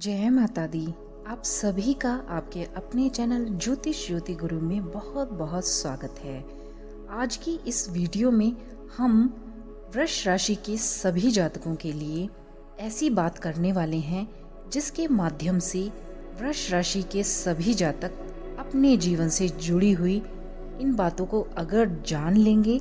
जय माता दी। आप सभी का आपके अपने चैनल ज्योतिष ज्योति गुरु में बहुत बहुत स्वागत है। आज की इस वीडियो में हम वृष राशि के सभी जातकों के लिए ऐसी बात करने वाले हैं जिसके माध्यम से वृष राशि के सभी जातक अपने जीवन से जुड़ी हुई इन बातों को अगर जान लेंगे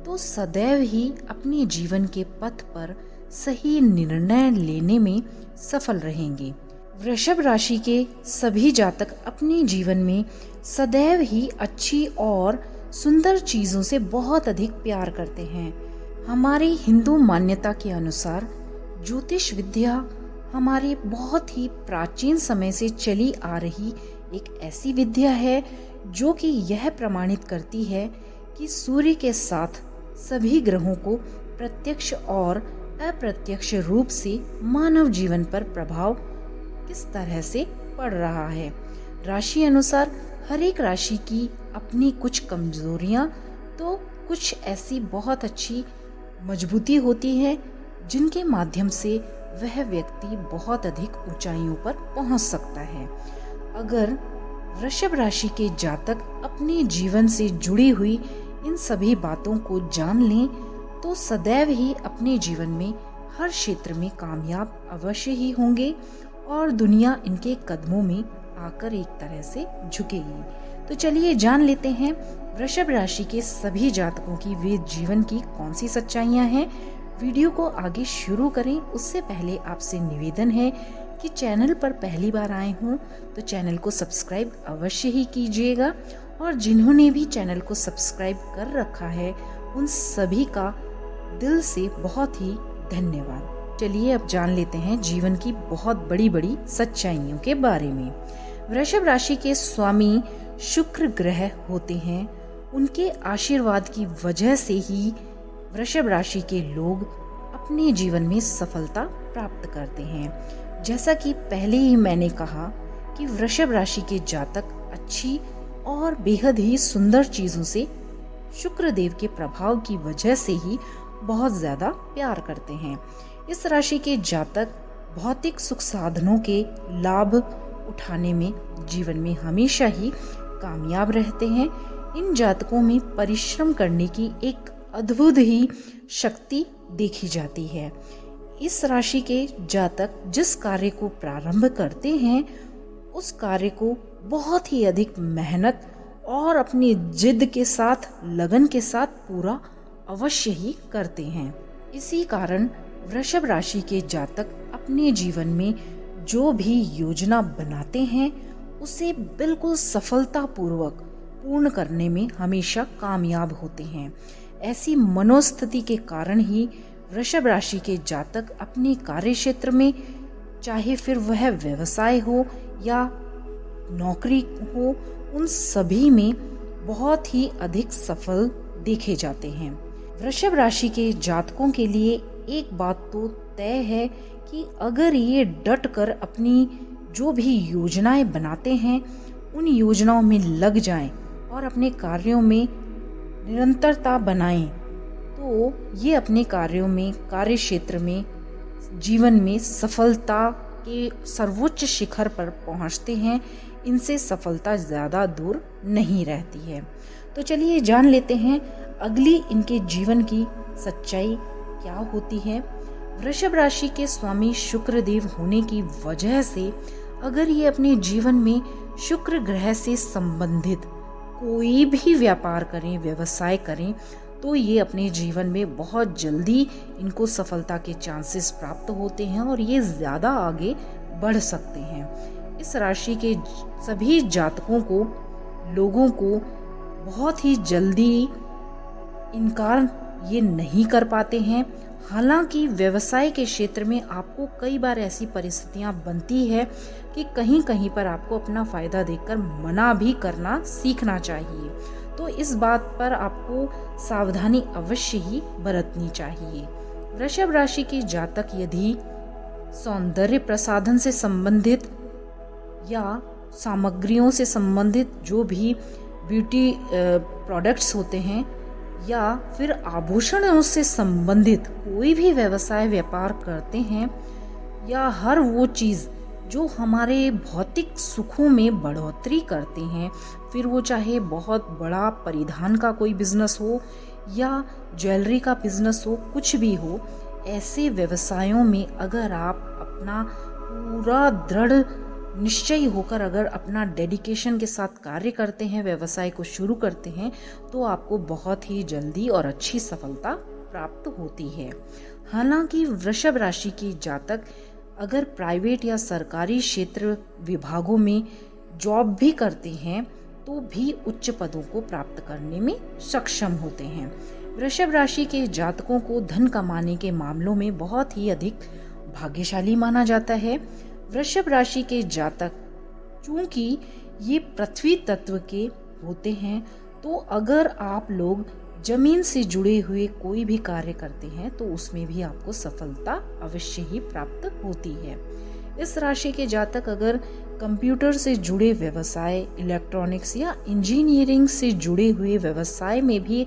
तो सदैव ही अपने जीवन के पथ पर सही निर्णय लेने में सफल रहेंगे। वृषभ राशि के सभी जातक अपने जीवन में सदैव ही अच्छी और सुंदर चीजों से बहुत अधिक प्यार करते हैं। हमारी हिंदू मान्यता के अनुसार ज्योतिष विद्या हमारे बहुत ही प्राचीन समय से चली आ रही एक ऐसी विद्या है जो कि यह प्रमाणित करती है कि सूर्य के साथ सभी ग्रहों को प्रत्यक्ष और अप्रत्यक्ष रूप से मानव जीवन पर प्रभाव किस तरह से पड़ रहा है। राशि अनुसार हर एक राशि की अपनी कुछ कमजोरियां तो कुछ ऐसी बहुत अच्छी मजबूती होती है जिनके माध्यम से वह व्यक्ति बहुत अधिक ऊंचाइयों पर पहुंच सकता है। अगर वृषभ राशि के जातक अपने जीवन से जुड़ी हुई इन सभी बातों को जान लें तो सदैव ही अपने जीवन में हर क्षेत्र में कामयाब अवश्य ही होंगे और दुनिया इनके कदमों में आकर एक तरह से झुकेगी। तो चलिए जान लेते हैं वृषभ राशि के सभी जातकों की वे जीवन की कौन सी सच्चाइयां हैं। वीडियो को आगे शुरू करें उससे पहले आपसे निवेदन है कि चैनल पर पहली बार आए हों तो चैनल को सब्सक्राइब अवश्य ही कीजिएगा और जिन्होंने भी चैनल को सब्सक्राइब कर रखा है उन सभी का दिल से बहुत ही धन्यवाद। चलिए अब जान लेते हैं जीवन की बहुत बड़ी बड़ी सच्चाइयों के बारे में। वृषभ राशि के स्वामी शुक्र ग्रह होते हैं। उनके आशीर्वाद की वजह से ही वृषभ राशि के लोग अपने जीवन में सफलता प्राप्त करते हैं। जैसा कि पहले ही मैंने कहा कि वृषभ राशि के जातक अच्छी और बेहद ही सुंदर चीजों से शुक्र देव के प्रभाव की वजह से ही बहुत ज्यादा प्यार करते हैं। इस राशि के जातक भौतिक सुख साधनों के लाभ उठाने में जीवन में हमेशा ही कामयाब रहते हैं। इन जातकों में परिश्रम करने की एक अद्भुत ही शक्ति देखी जाती है। इस राशि के जातक जिस कार्य को प्रारंभ करते हैं उस कार्य को बहुत ही अधिक मेहनत और अपनी जिद के साथ लगन के साथ पूरा अवश्य ही करते हैं। इसी कारण वृषभ राशि के जातक अपने जीवन में जो भी योजना बनाते हैं उसे बिल्कुल सफलतापूर्वक पूर्ण करने में हमेशा कामयाब होते हैं। ऐसी मनोस्थिति के कारण ही वृषभ राशि के जातक अपने कार्य क्षेत्र में चाहे फिर वह व्यवसाय हो या नौकरी हो उन सभी में बहुत ही अधिक सफल देखे जाते हैं। वृषभ राशि के जातकों के लिए एक बात तो तय है कि अगर ये डट कर अपनी जो भी योजनाएं बनाते हैं उन योजनाओं में लग जाएं और अपने कार्यों में निरंतरता बनाएं तो ये अपने कार्यों में कार्य क्षेत्र में जीवन में सफलता के सर्वोच्च शिखर पर पहुंचते हैं। इनसे सफलता ज्यादा दूर नहीं रहती है। तो चलिए जान लेते हैं अगली इनके जीवन की सच्चाई क्या होती है। वृषभ राशि के स्वामी शुक्र देव होने की वजह से अगर ये अपने जीवन में शुक्र ग्रह से संबंधित कोई भी व्यापार करें व्यवसाय करें तो ये अपने जीवन में बहुत जल्दी इनको सफलता के चांसेस प्राप्त होते हैं और ये ज्यादा आगे बढ़ सकते हैं। इस राशि के सभी जातकों को लोगों को बहुत ही जल्दी इनकार ये नहीं कर पाते हैं। हालांकि व्यवसाय के क्षेत्र में आपको कई बार ऐसी परिस्थितियां बनती है कि कहीं कहीं पर आपको अपना फायदा देखकर मना भी करना सीखना चाहिए। तो इस बात पर आपको सावधानी अवश्य ही बरतनी चाहिए। वृषभ राशि के जातक यदि सौंदर्य प्रसाधन से संबंधित या सामग्रियों से संबंधित जो भी ब्यूटी प्रोडक्ट्स होते हैं या फिर आभूषणों से संबंधित कोई भी व्यवसाय व्यापार करते हैं या हर वो चीज़ जो हमारे भौतिक सुखों में बढ़ोतरी करते हैं, फिर वो चाहे बहुत बड़ा परिधान का कोई बिजनेस हो या ज्वेलरी का बिजनेस हो, कुछ भी हो, ऐसे व्यवसायों में अगर आप अपना पूरा दृढ़ निश्चय होकर अगर अपना डेडिकेशन के साथ कार्य करते हैं, व्यवसाय को शुरू करते हैं, तो आपको बहुत ही जल्दी और अच्छी सफलता प्राप्त होती है। हालांकि वृषभ राशि की जातक अगर प्राइवेट या सरकारी क्षेत्र विभागों में जॉब भी करते हैं तो भी उच्च पदों को प्राप्त करने में सक्षम होते हैं। वृषभ राशि के जातकों को धन कमाने के मामलों में बहुत ही अधिक भाग्यशाली माना जाता है। वृषभ राशि के जातक चूंकि ये पृथ्वी तत्व के होते हैं, तो अगर आप लोग जमीन से जुड़े हुए कोई भी कार्य करते हैं तो उसमें भी आपको सफलता अवश्य ही प्राप्त होती है। इस राशि के जातक अगर कंप्यूटर से जुड़े व्यवसाय, इलेक्ट्रॉनिक्स या इंजीनियरिंग से जुड़े हुए व्यवसाय में भी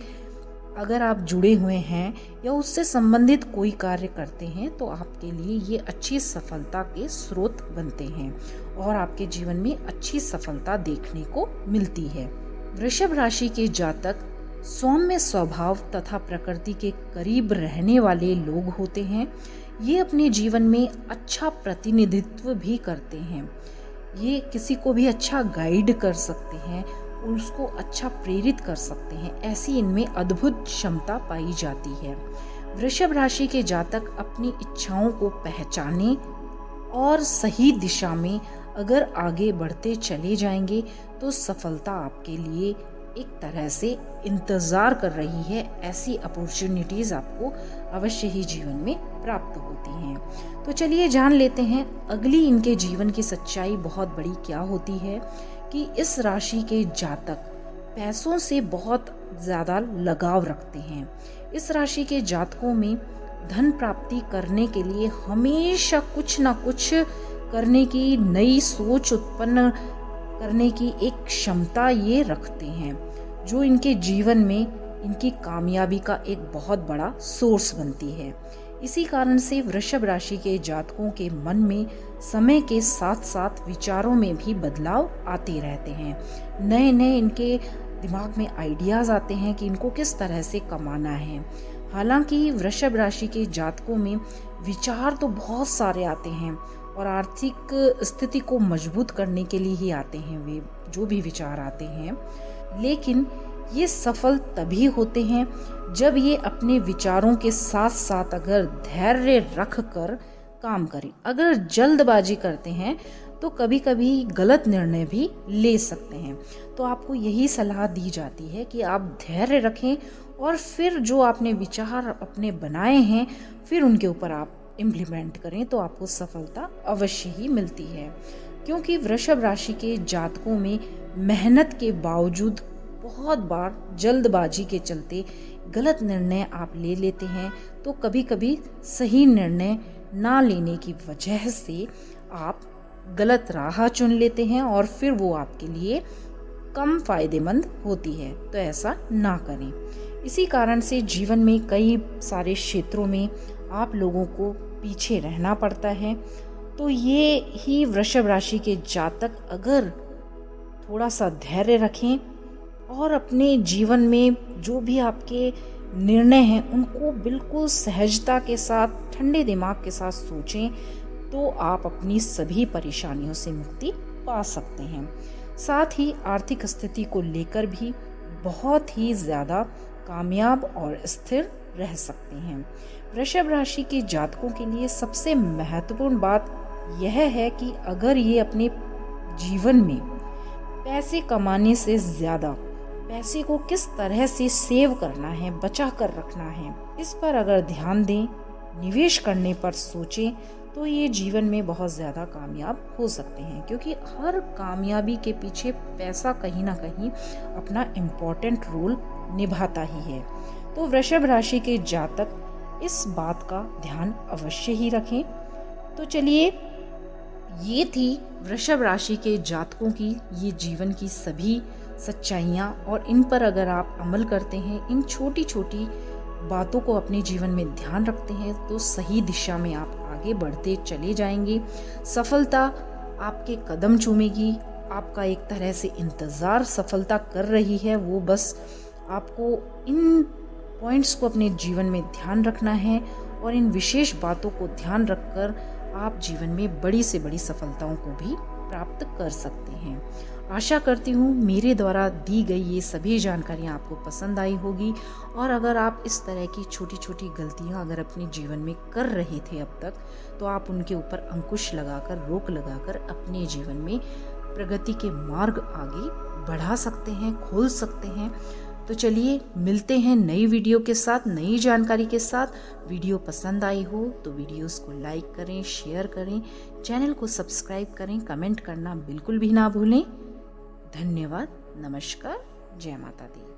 अगर आप जुड़े हुए हैं या उससे संबंधित कोई कार्य करते हैं तो आपके लिए ये अच्छी सफलता के स्रोत बनते हैं और आपके जीवन में अच्छी सफलता देखने को मिलती है। वृषभ राशि के जातक सौम्य स्वभाव तथा प्रकृति के करीब रहने वाले लोग होते हैं। ये अपने जीवन में अच्छा प्रतिनिधित्व भी करते हैं। ये किसी को भी अच्छा गाइड कर सकते हैं, उसको अच्छा प्रेरित कर सकते हैं। ऐसी इनमें अद्भुत क्षमता पाई जाती है। वृषभ राशि के जातक अपनी इच्छाओं को पहचाने और सही दिशा में अगर आगे बढ़ते चले जाएंगे तो सफलता आपके लिए एक तरह से इंतजार कर रही है। ऐसी अपॉर्चुनिटीज आपको अवश्य ही जीवन में प्राप्त होती हैं। तो चलिए जान लेते हैं अगली इनके जीवन की सच्चाई बहुत बड़ी क्या होती है कि इस राशि के जातक पैसों से बहुत ज्यादा लगाव रखते हैं। इस राशि के जातकों में धन प्राप्ति करने के लिए हमेशा कुछ ना कुछ करने की नई सोच उत्पन्न करने की एक क्षमता ये रखते हैं, जो इनके जीवन में इनकी कामयाबी का एक बहुत बड़ा सोर्स बनती है। इसी कारण से वृषभ राशि के जातकों के मन में समय के साथ साथ विचारों में भी बदलाव आते रहते हैं। नए नए इनके दिमाग में आइडियाज आते हैं कि इनको किस तरह से कमाना है। हालांकि वृषभ राशि के जातकों में विचार तो बहुत सारे आते हैं और आर्थिक स्थिति को मजबूत करने के लिए ही आते हैं वे जो भी विचार आते हैं, लेकिन ये सफल तभी होते हैं जब ये अपने विचारों के साथ साथ अगर धैर्य रख कर काम करें। अगर जल्दबाजी करते हैं तो कभी कभी गलत निर्णय भी ले सकते हैं। तो आपको यही सलाह दी जाती है कि आप धैर्य रखें और फिर जो आपने विचार अपने बनाए हैं फिर उनके ऊपर आप इम्प्लीमेंट करें, तो आपको सफलता अवश्य ही मिलती है। क्योंकि वृषभ राशि के जातकों में मेहनत के बावजूद बहुत बार जल्दबाजी के चलते गलत निर्णय आप ले लेते हैं, तो कभी कभी सही निर्णय ना लेने की वजह से आप गलत राह चुन लेते हैं और फिर वो आपके लिए कम फायदेमंद होती है। तो ऐसा ना करें। इसी कारण से जीवन में कई सारे क्षेत्रों में आप लोगों को पीछे रहना पड़ता है। तो ये ही वृषभ राशि के जातक अगर थोड़ा सा धैर्य रखें और अपने जीवन में जो भी आपके निर्णय हैं उनको बिल्कुल सहजता के साथ, ठंडे दिमाग के साथ सोचें, तो आप अपनी सभी परेशानियों से मुक्ति पा सकते हैं। साथ ही आर्थिक स्थिति को लेकर भी बहुत ही ज़्यादा कामयाब और स्थिर रह सकते हैं। वृषभ राशि के जातकों के लिए सबसे महत्वपूर्ण बात यह है कि अगर ये अपने जीवन में पैसे कमाने से ज़्यादा पैसे को किस तरह से सेव करना है, बचा कर रखना है, इस पर अगर ध्यान दें, निवेश करने पर सोचें, तो ये जीवन में बहुत ज़्यादा कामयाब हो सकते हैं। क्योंकि हर कामयाबी के पीछे पैसा कहीं ना कहीं अपना इम्पोर्टेंट रोल निभाता ही है। तो वृषभ राशि के जातक इस बात का ध्यान अवश्य ही रखें। तो चलिए, ये थी वृषभ राशि के जातकों की ये जीवन की सभी सच्चाइयाँ, और इन पर अगर आप अमल करते हैं, इन छोटी छोटी बातों को अपने जीवन में ध्यान रखते हैं, तो सही दिशा में आप आगे बढ़ते चले जाएंगे। सफलता आपके कदम चूमेगी। आपका एक तरह से इंतज़ार सफलता कर रही है। वो बस आपको इन पॉइंट्स को अपने जीवन में ध्यान रखना है और इन विशेष बातों को ध्यान रखकर आप जीवन में बड़ी से बड़ी सफलताओं को भी प्राप्त कर सकते हैं। आशा करती हूँ मेरे द्वारा दी गई ये सभी जानकारियाँ आपको पसंद आई होगी, और अगर आप इस तरह की छोटी छोटी गलतियाँ अगर अपने जीवन में कर रहे थे अब तक, तो आप उनके ऊपर अंकुश लगाकर, रोक लगाकर अपने जीवन में प्रगति के मार्ग आगे बढ़ा सकते हैं, खोल सकते हैं। तो चलिए मिलते हैं नई वीडियो के साथ, नई जानकारी के साथ। वीडियो पसंद आई हो तो वीडियोस को लाइक करें, शेयर करें, चैनल को सब्सक्राइब करें, कमेंट करना बिल्कुल भी ना भूलें। धन्यवाद। नमस्कार। जय माता दी।